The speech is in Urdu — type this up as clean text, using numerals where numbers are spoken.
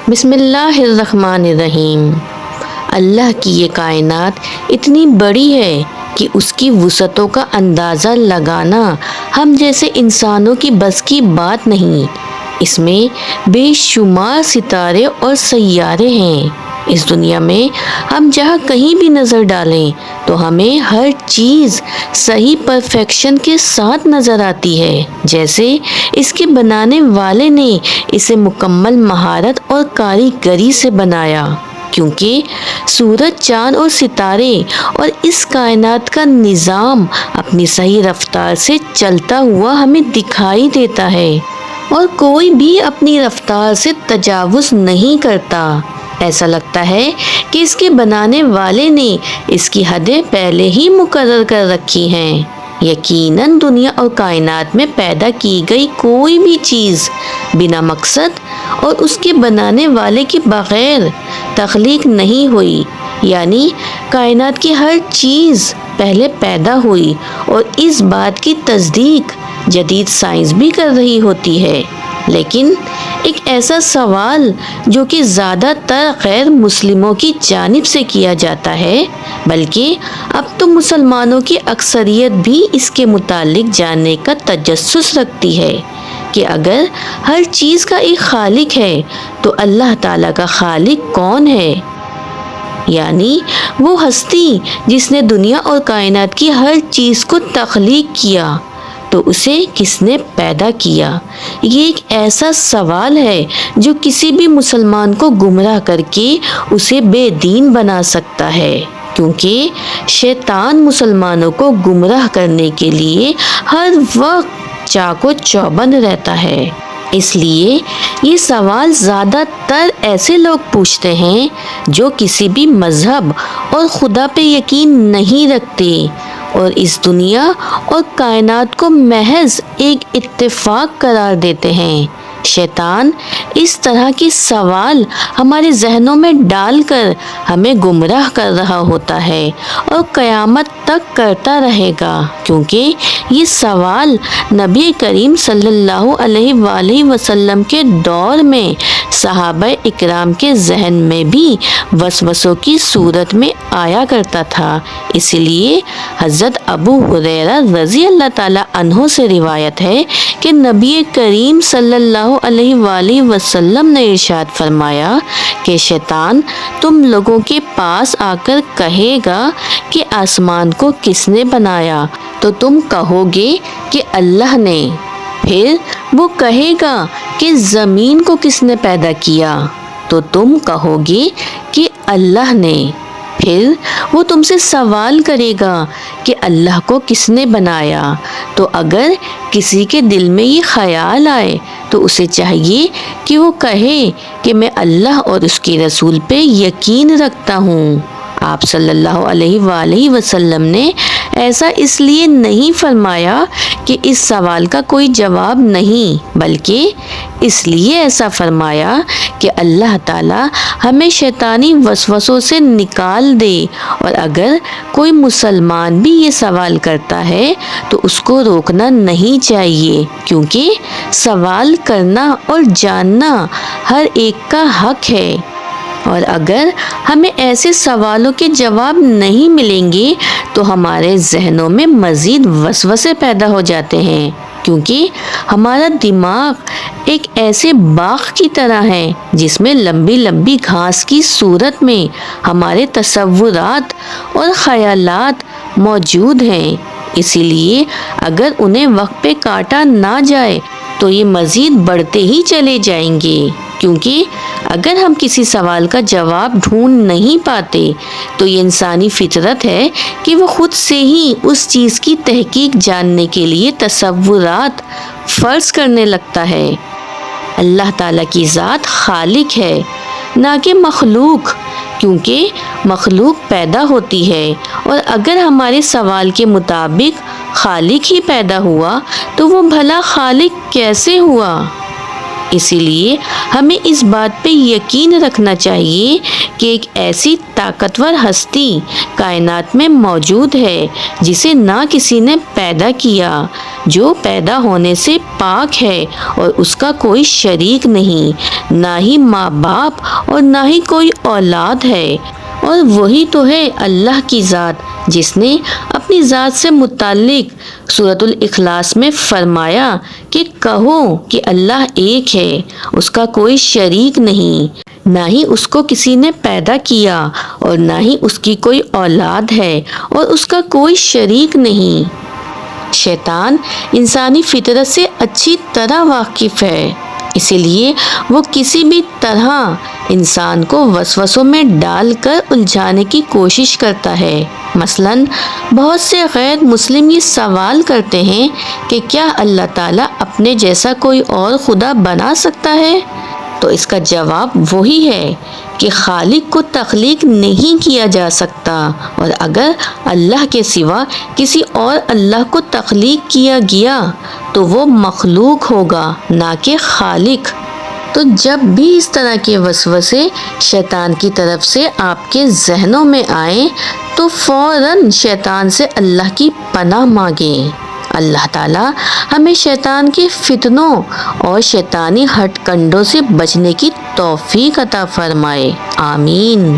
بسم اللہ الرحمن الرحیم۔ اللہ کی یہ کائنات اتنی بڑی ہے کہ اس کی وسعتوں کا اندازہ لگانا ہم جیسے انسانوں کی بس کی بات نہیں۔ اس میں بے شمار ستارے اور سیارے ہیں۔ اس دنیا میں ہم جہاں کہیں بھی نظر ڈالیں تو ہمیں ہر چیز صحیح پرفیکشن کے ساتھ نظر آتی ہے، جیسے اس کے بنانے والے نے اسے مکمل مہارت اور کاریگری سے بنایا، کیونکہ سورج، چاند اور ستارے اور اس کائنات کا نظام اپنی صحیح رفتار سے چلتا ہوا ہمیں دکھائی دیتا ہے، اور کوئی بھی اپنی رفتار سے تجاوز نہیں کرتا۔ ایسا لگتا ہے کہ اس کے بنانے والے نے اس کی حدیں پہلے ہی مقرر کر رکھی ہیں۔ یقیناً دنیا اور کائنات میں پیدا کی گئی کوئی بھی چیز بنا مقصد اور اس کے بنانے والے کے بغیر تخلیق نہیں ہوئی، یعنی کائنات کی ہر چیز پہلے پیدا ہوئی، اور اس بات کی تصدیق جدید سائنس بھی کر رہی ہوتی ہے۔ لیکن ایک ایسا سوال جو کہ زیادہ تر غیر مسلموں کی جانب سے کیا جاتا ہے، بلکہ اب تو مسلمانوں کی اکثریت بھی اس کے متعلق جاننے کا تجسس رکھتی ہے کہ اگر ہر چیز کا ایک خالق ہے تو اللہ تعالیٰ کا خالق کون ہے؟ یعنی وہ ہستی جس نے دنیا اور کائنات کی ہر چیز کو تخلیق کیا، تو اسے کس نے پیدا کیا؟ یہ ایک ایسا سوال ہے جو کسی بھی مسلمان کو گمراہ کر کے اسے بے دین بنا سکتا ہے، کیونکہ شیطان مسلمانوں کو گمراہ کرنے کے لیے ہر وقت چاق و چوبند رہتا ہے۔ اس لیے یہ سوال زیادہ تر ایسے لوگ پوچھتے ہیں جو کسی بھی مذہب اور خدا پہ یقین نہیں رکھتے اور اس دنیا اور کائنات کو محض ایک اتفاق قرار دیتے ہیں۔ شیطان اس طرح کے سوال ہمارے ذہنوں میں ڈال کر ہمیں گمراہ کر رہا ہوتا ہے اور قیامت تک کرتا رہے گا، کیونکہ یہ سوال نبی کریم صلی اللہ علیہ وآلہ وسلم کے دور میں صحابہ اکرام کے ذہن میں بھی وسوسوں کی صورت میں آیا کرتا تھا۔ اسی لیے حضرت ابو ہریرہ رضی اللہ تعالیٰ عنہ سے روایت ہے کہ نبی کریم صلی اللہ علیہ وآلہ وسلم نے ارشاد فرمایا کہ شیطان تم لوگوں کے پاس آ کر کہے گا کہ آسمان کو کس نے بنایا، تو تم کہو گے کہ اللہ نے۔ پھر وہ کہے گا کہ زمین کو کس نے پیدا کیا، تو تم کہو گے کہ اللہ نے۔ پھر وہ تم سے سوال کرے گا کہ اللہ کو کس نے بنایا، تو اگر کسی کے دل میں یہ خیال آئے تو اسے چاہیے کہ وہ کہے کہ میں اللہ اور اس کے رسول پہ یقین رکھتا ہوں۔ آپ صلی اللہ علیہ وآلہ وسلم نے ایسا اس لیے نہیں فرمایا کہ اس سوال کا کوئی جواب نہیں، بلکہ اس لیے ایسا فرمایا کہ اللہ تعالیٰ ہمیں شیطانی وسوسوں سے نکال دے، اور اگر کوئی مسلمان بھی یہ سوال کرتا ہے تو اس کو روکنا نہیں چاہیے، کیونکہ سوال کرنا اور جاننا ہر ایک کا حق ہے، اور اگر ہمیں ایسے سوالوں کے جواب نہیں ملیں گے تو ہمارے ذہنوں میں مزید وسوسے پیدا ہو جاتے ہیں، کیونکہ ہمارا دماغ ایک ایسے باغ کی طرح ہے جس میں لمبی لمبی گھاس کی صورت میں ہمارے تصورات اور خیالات موجود ہیں۔ اسی لیے اگر انہیں وقت پہ کاٹا نہ جائے تو یہ مزید بڑھتے ہی چلے جائیں گے، کیونکہ اگر ہم کسی سوال کا جواب ڈھونڈ نہیں پاتے تو یہ انسانی فطرت ہے کہ وہ خود سے ہی اس چیز کی تحقیق جاننے کے لیے تصورات فرض کرنے لگتا ہے۔ اللہ تعالیٰ کی ذات خالق ہے، نہ کہ مخلوق، کیونکہ مخلوق پیدا ہوتی ہے، اور اگر ہمارے سوال کے مطابق خالق ہی پیدا ہوا تو وہ بھلا خالق کیسے ہوا؟ اسی لیے ہمیں اس بات پہ یقین رکھنا چاہیے کہ ایک ایسی طاقتور ہستی کائنات میں موجود ہے جسے نہ کسی نے پیدا کیا، جو پیدا ہونے سے پاک ہے اور اس کا کوئی شریک نہیں، نہ ہی ماں باپ اور نہ ہی کوئی اولاد ہے، اور وہی تو ہے اللہ کی ذات جس نے اپنی ذات سے متعلق سورۃ الاخلاص میں فرمایا کہ کہو کہ اللہ ایک ہے، اس کا کوئی شریک نہیں، نہ ہی اس کو کسی نے پیدا کیا اور نہ ہی اس کی کوئی اولاد ہے اور اس کا کوئی شریک نہیں۔ شیطان انسانی فطرت سے اچھی طرح واقف ہے، اسی لیے وہ کسی بھی طرح انسان کو وسوسوں میں ڈال کر الجھانے کی کوشش کرتا ہے۔ مثلاً بہت سے غیر مسلم یہ سوال کرتے ہیں کہ کیا اللہ تعالیٰ اپنے جیسا کوئی اور خدا بنا سکتا ہے؟ تو اس کا جواب وہی ہے کہ خالق کو تخلیق نہیں کیا جا سکتا، اور اگر اللہ کے سوا کسی اور اللہ کو تخلیق کیا گیا تو وہ مخلوق ہوگا نہ کہ خالق۔ تو جب بھی اس طرح کے وسوسے شیطان کی طرف سے آپ کے ذہنوں میں آئیں تو فوراً شیطان سے اللہ کی پناہ مانگیں۔ اللہ تعالیٰ ہمیں شیطان کے فتنوں اور شیطانی ہٹ کنڈوں سے بچنے کی توفیق عطا فرمائے، آمین۔